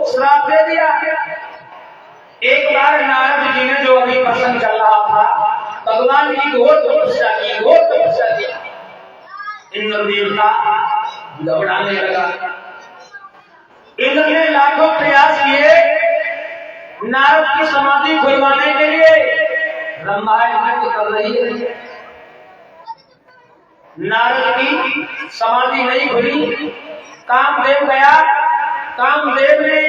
श्राप दे दिया। एक बार नारद जी ने जो अभी प्रसंग चल रहा था, भगवान की घोर तपस्या की। इंद्र देवता घबराने लगा। इंद्र ने लाखों प्रयास किए नारद की समाधि खुलवाने के लिए। ब्रह्मा जी कर रही है, नारद की समाधि नहीं खुली। कामदेव गया, कामदेव ने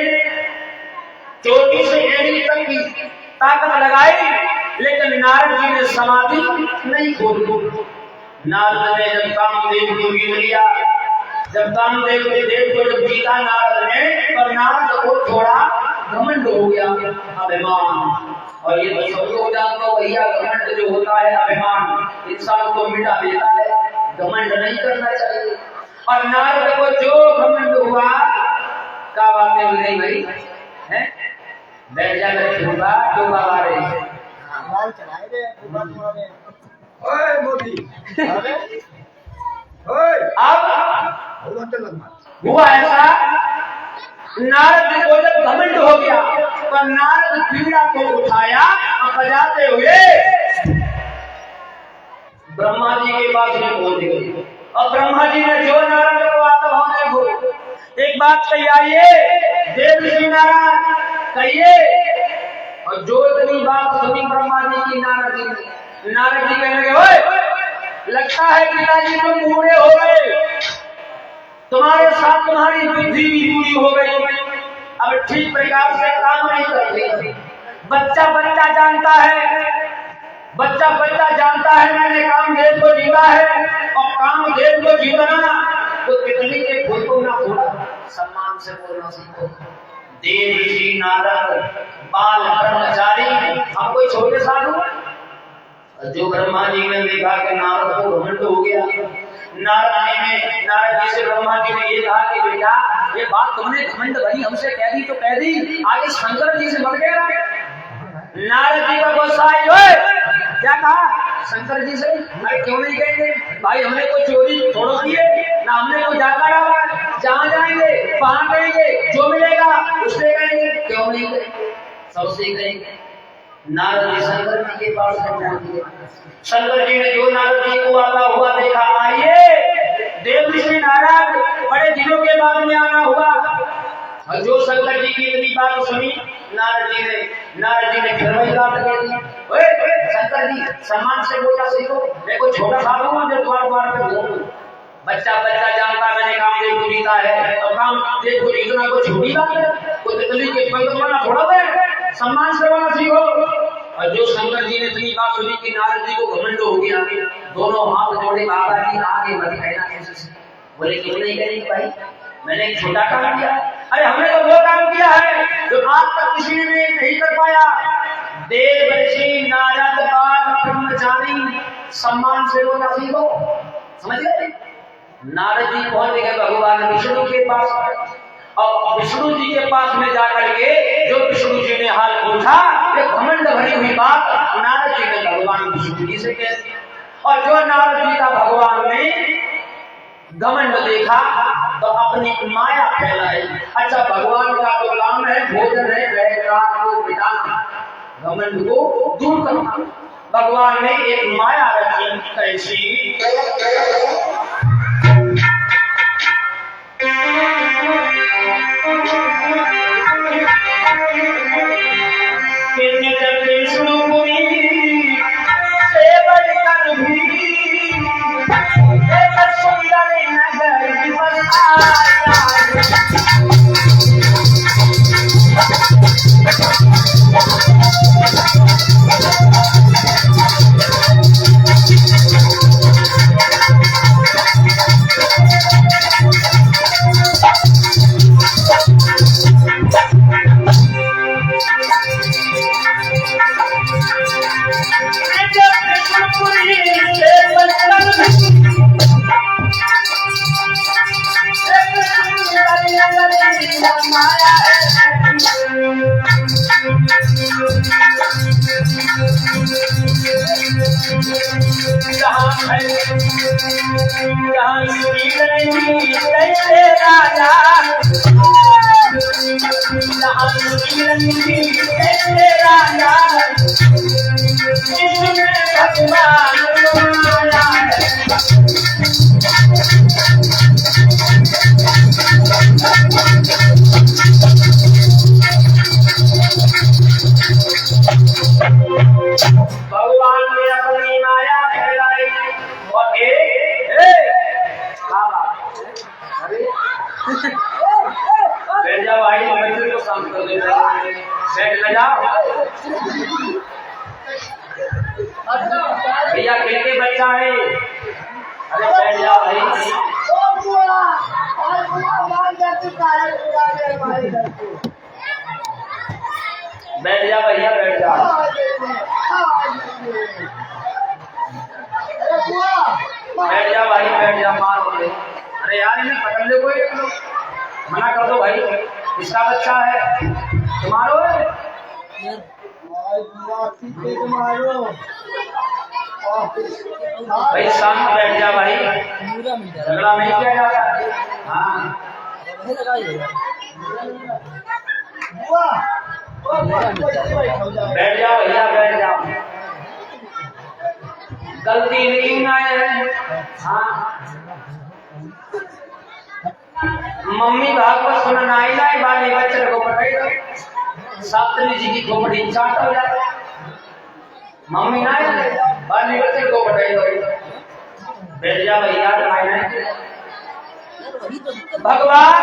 चोटी से एड़ी तक की ताकत लगाई, लेकिन नारद जी ने समाधि नहीं खोली। नारद ने जब कामदेव को जीत लिया, जब कामदेव के देव को जब जीता नारद ने, पर नारद को थोड़ा घमंड हो गया, अभिमान। और ये तो सब लोग जानते हो भैया, घमंड जो होता है, अभिमान इंसान को मिटा देता है। घमंड नहीं करना चाहिए। और नारद को जो घमंड हुआ, क्या बातें हो गई भाई हैं? बैठ जाकर होगा जो बाबा रहे माल चलाए दे ओए मोदी अरे ओए अब हुआ ऐसा, नारद को जब घमंड हो गया तो नारद पीड़ा को उठाया और बजाते हुए ब्रह्मा जी के पास में पहुंच गए। और ब्रह्मा जी ने जो नारद को आता होने को एक बात कही, आइए देव ऋषि नारायण कहिए। और जो इतनी बात सुनी ब्रह्मा जी की नारद जी ने, नारद जी कहने लगे, ओए लगता है पिताजी तुम बूढ़े हो गए, तुम्हारे साथ तुम्हारी बुद्धि भी पूरी हो गई, अब ठीक प्रकार से काम नहीं करते। बच्चा जानता है, बच्चा जानता है मैंने कामदेव को जीता है, और कामदेव को जीतना तो कितनी के फूल को ना थोड़ा सम्मान से बोलना सीखो। देव ऋषि नारद बाल ब्रह्मचारी, हम कोई छोटे साधु। जो ब्रह्मा जी ने देखा कि नारद को घमंड हो गया, नारद जी से ब्रह्मा जी ने ये कहा कि बेटा ये बात तुमने घमंड भरी हमसे कह दी तो कह दी, आगे शंकर जी से बढ़ गया। नारद जी का गुस्सा है, क्या कहा शंकर जी से? अरे क्यों नहीं कहेंगे भाई, हमने कोई चोरी थोड़ा की है ना, हमने कोई जाकर आवा, जहाँ जाएंगे वहां कहेंगे, जो मिलेगा उससे कहेंगे, क्यों नहीं कहेंगे, सबसे कहेंगे। नारद जी शंकर जी के पास पहुंचे। शंकर जी ने जो नारद जी को आता हुआ देखा, आइए देव ऋषि नारद, बड़े दिनों के बाद में आना हुआ। और जो शंकर जी की इतनी बात सुनी, नारद जी ने फिर वही बात कही, शंकर जी सम्मान से बोलना सीखो, मैं कोई छोटा साधु हूं जो द्वार पे घूमूं। बच्चा जानता मैंने कामदेव को जीता है, और कामदेव को जीतना कोई छोटी बात है, कोई तितली के पंख बना थोड़ा है, सम्मान से बोलना सीखो। और जो शंकर जी ने इतनी बात सुनी कि नारद जी को घमंड हो गया, दोनों हाथ जोड़े बाबा जी आगे मत कहना कैसे से, बोले क्यों नहीं कहेंगे भाई, मैंने एक छोटा काम किया। अरे हमने तो वो काम किया है जो आज तक किसी ने नहीं कर पाया। देव ऋषि नारद बाल ब्रह्मचारी, सम्मान से बोलना सीखो, समझ गए? नारद जी पहुंच गए भगवान विष्णु के पास, और विष्णु जी के पास में जाकर के जो विष्णु जी ने हाल पूछा, ये घमंड भरी हुई बात नारद जी ने भगवान विष्णु जी से कह दी। और जो नारद जी का भगवान ने घमंड देखा तो अपनी माया फैलाई। अच्छा, भगवान का तो काम है भोजन है वैराग को मिटाना, घमंड को दूर करना। भगवान ने एक माया रची, कैसी? राजा रंगी ऐसे राजा जिसमें भगवान माया भगवान ने अपनी माया फैलाई और बैठ जाओ भाई, मंदिर को शांत कर दे, बैठ न जाओ भैया, किनके बच्चा है? अरे बैठ जाओ भाई, बैठ जा भैया, बैठ जा, बैठ जा भाई, बैठ जा, मार हो गए। अरे यार इन्हें पकड़ ले, कोई मना कर दो भाई, इसका बच्चा है, तुम्हारो है भाई, शांत बैठ जा भाई, झगड़ा नहीं किया जाता। हाँ बैठ जाओ भैया, बैठ जाओ, गलती नहीं है। हाँ मम्मी भागवत सुनना आई ना, बाली बच्चे को पढ़ाई दो, सातरी जी की खोपड़ी चाट हो जाता है, मम्मी ना बाली बच्चे को पढ़ाई दो, बैठ जा भैया। भगवान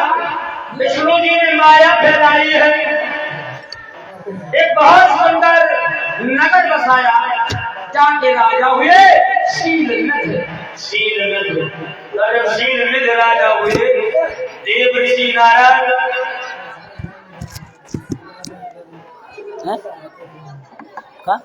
विष्णु जी ने माया फैलाई है, एक बहुत सुंदर नगर बसाया, जहाँ के राजा हुए शीलनद, शीलनद राजा हुए देव ऋषि नारद। का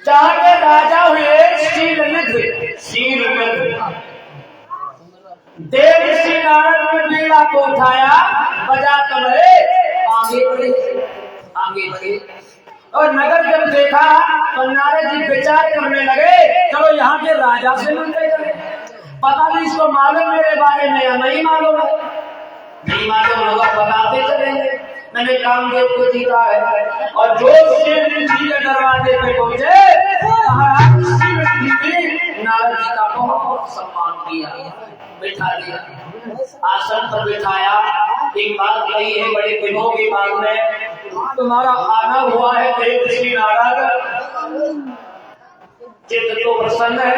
जहाँ के राजा हुए शीलनद, देव ऋषि नारद ने बीड़ा को उठाया, बजा कमरे आगे बढ़े और नगर जब देखा तो नारद जी विचार करने लगे, चलो यहाँ के राजा से मिलते चले, पता नहीं इसको मालूम मेरे बारे में या नहीं मालूम है, नहीं मालूम होगा बताते चलेंगे। मैंने कामदेव को जीता है और जो शिव जी के दरवाजे पे पहुंचे, नारद जी का बहुत सम्मान किया, बिठा दिया, आसन पर बिठाया। एक बात कही है बड़े दिनों की बात में, तुम्हारा आना हुआ है देव ऋषि नारद, चित्त तो प्रसन्न है।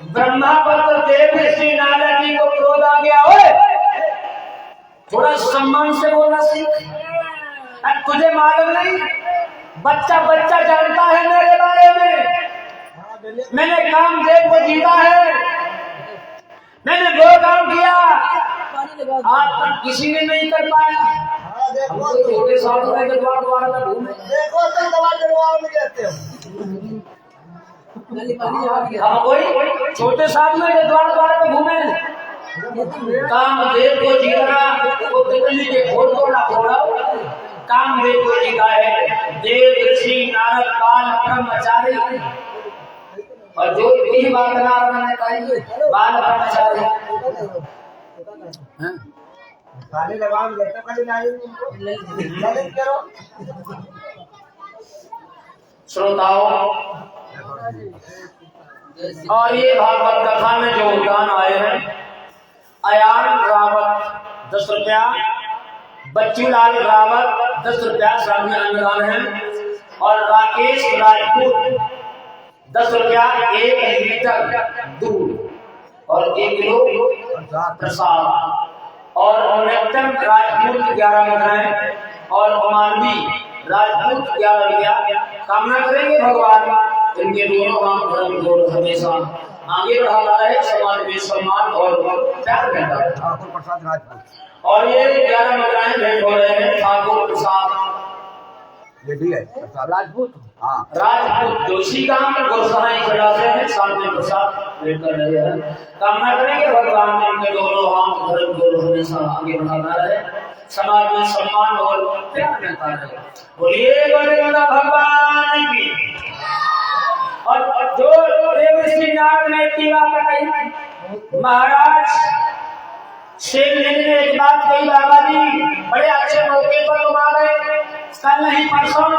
ब्रह्मा पर तो देव ऋषि नारद जी को क्रोध आ गया, हो थोड़ा सम्मान से बोलना सीख, तुझे मालूम नहीं, बच्चा बच्चा जानता है मेरे बारे में, मैंने कामदेव को जीता है, मैंने वो काम किया आज तक किसी ने नहीं कर पाया। हम तो छोटे साधु है के द्वार में घूमे, हम कोई छोटे साधु है के द्वार में घूमे, कामदेव को जीतना वो तितली के खोल को ना खोला, कामदेव को जीता है देव ऋषि नारद काल ब्रह्मचारी, और जो यही बात मैंने कही बाल ब्रह्मचारी। श्रोताओं, और ये भागवत कथा में जो उद्यान आए हैं, अयान रावत 10 रुपया, बच्चूलाल रावत 10 रुपया सामने अनुदान है, और राकेश राजपूत 10 रुपया 1 लीटर दूध और 1 किलो प्रसाद, और नित्यम राजपूत 11 मुद्राएं और मानवी राजपूत 11 रुपया। कामना करेंगे भगवान इनके दोनों काम धर्म दोनों हमेशा आगे बढ़ाता है, समाज में सम्मान और प्यार करता है। ठाकुर प्रसाद राजपूत, और ये 11 मुद्राएं भेंट हो रहे हैं ठाकुर प्रसाद, ये भी है राजपूत, हाँ राजपूत जोशी गांव में गोसाई चढ़ाते हैं, साथ में प्रसाद भेंट कर रहे हैं। कामना करेंगे भगवान ने इनके दोनों हाथ धर्म दोनों हमेशा आगे बढ़ाता है, समाज में सम्मान और प्यार करता है। बोलिए भगवान की महाराज शेर ने एक बात कही, बाबा जी बड़े अच्छे मौके पर तुम आ गए। कल नहीं परसों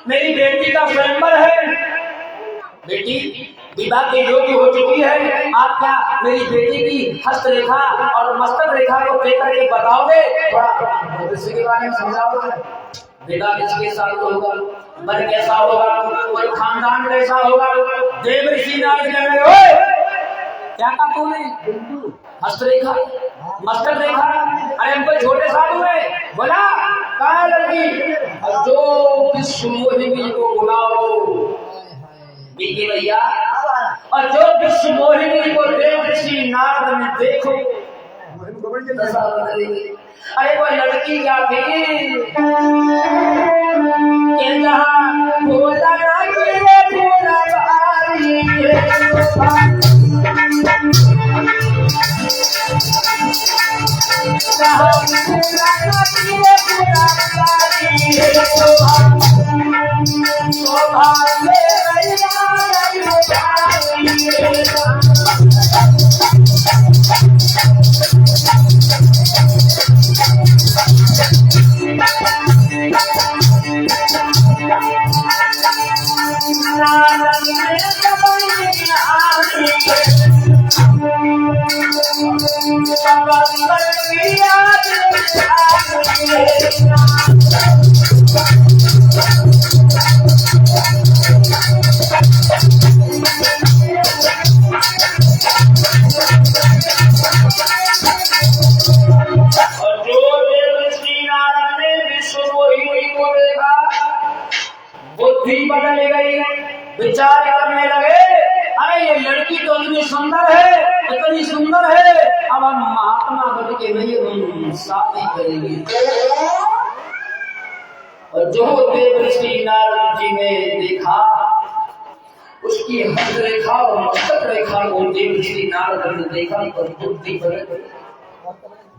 मेरी बेटी का स्वयंवर है। बेटी विवाह के योग्य हो चुकी है, आप क्या मेरी बेटी की हस्तरेखा और मस्तक रेखा को देख करके बताओगे? थोड़ा भविष्य के बारे में समझाओगे? बेटा किसके साथ होगा, वर कैसा होगा, कोई खानदान कैसा होगा? देव ऋषि नारद कहने लगे, क्या कहा तूने? हस्तरेखा मस्तक रेखा? अरे हम कोई छोटे साधु है। बोला कहा लड़की, जो विश्व मोहिनी को बुलाओ देखिए भैया, और जो विश्व मोहिनी को देव ऋषि नारद ने देखो। अरे वो लड़की क्या थी, भोला बुद्धि बदल गई, विचार करने लगे, अरे ये लड़की तो इतनी सुंदर है, इतनी सुंदर है, अब हम महात्मा बन के नहीं हम शादी करेंगे। और जो देव ऋषि नारद जी ने देखा, उसकी हस्तरेखा और मस्तक रेखा को देव ऋषि नारद ने देखा, तो बुद्धि बदल गई,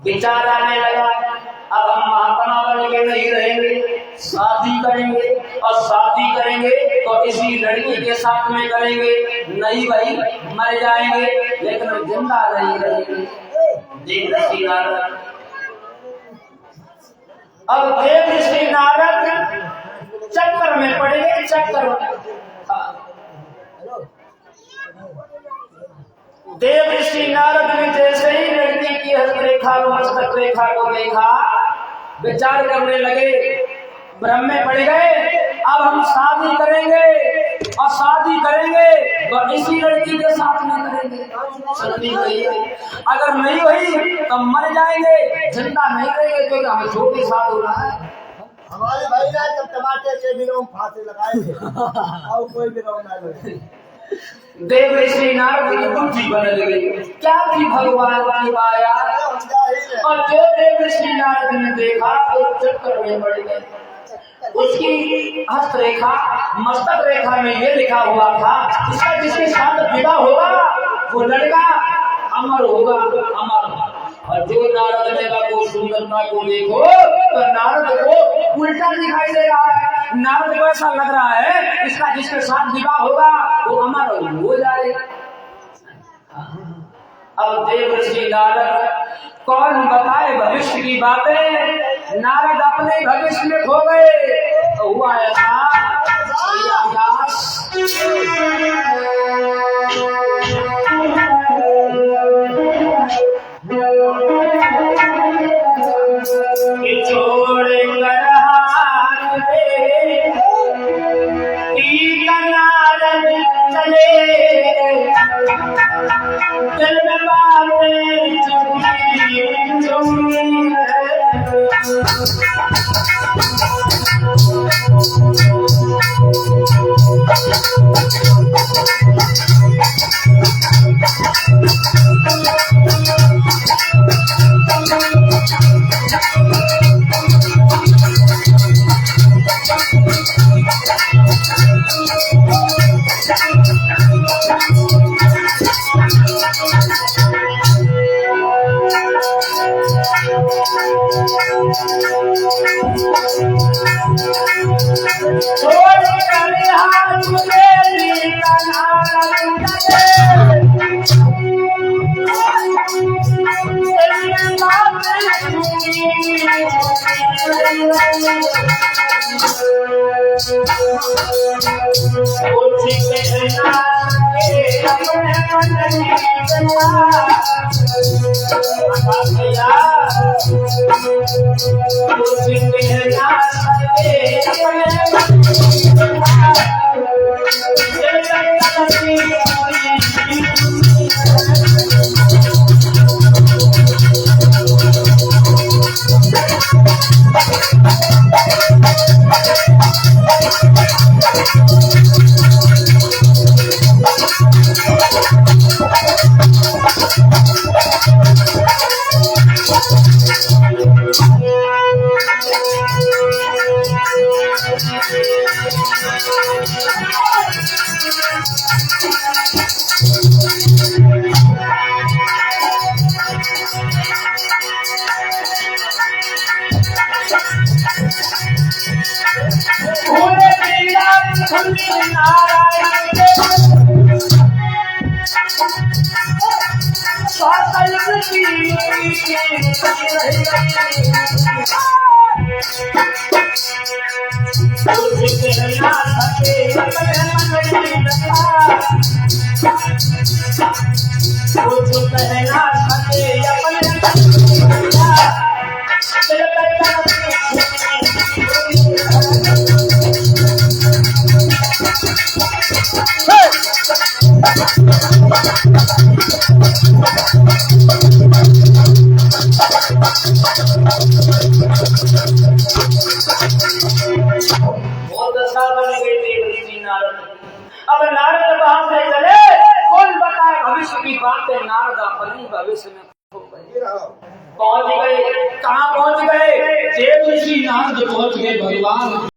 विचार आने लगा, अब हम महात्मा बन के नहीं रहेंगे, शादी करेंगे, और शादी करेंगे तो इसी लड़की के साथ में करेंगे, नहीं भाई मर जाएंगे लेकिन जिंदा नहीं रहेंगे। देव ऋषि नारद, अब देव ऋषि नारद चक्कर में पड़ गए, चक्कर में। देव ऋषि नारद ने जैसे ही लड़की की हस्तरेखा और मस्तक रेखा को देखा, विचार करने लगे, भ्रम में पड़ गए, अब हम शादी करेंगे, और शादी करेंगे तो इसी लड़की के साथ में करेंगे, शादी करेंगे, अगर नहीं हुई तो मर जाएंगे, जिंदा नहीं रहेंगे, क्योंकि हमें छोटे साथ हो रहा है। हमारे भाई ना जब टमाटर के बिना फांसी लगाएंगे और कोई बिना ना लगे। देव ऋषि नारद की बुद्धि बदल गई, क्या थी भगवान की माया, और जो देव ऋषि नारद ने देखा तो चक्कर में पड़ गए। उसकी हस्तरेखा मस्तक रेखा में ये लिखा हुआ था, इसका जिसके साथ विवाह होगा वो लड़का अमर होगा, अमर। और जो नारद लेगा को सुंदरता को देखो तो नारद को उल्टा दिखाई दे रहा है, नारद को ऐसा लग रहा है इसका जिसके साथ विवाह होगा वो अमर हो जाएगा। अब देव ऋषि नारद कौन बताए भविष्य की बातें, नारद अपने भविष्य में खो गए, तो हुआ ऐसा छोड़ कर हाथ दे नारद चले, दिल में बातें छुपी कुछ कहना सके अपने मन की बात। भैया कुछ कहना सके अपने मन की बात। ये तकदीर अब नारद वहां से चले, कौन बताए भविष्य की बातें। नारद अपने भविष्य में खो गए, पहुंच गए कहाँ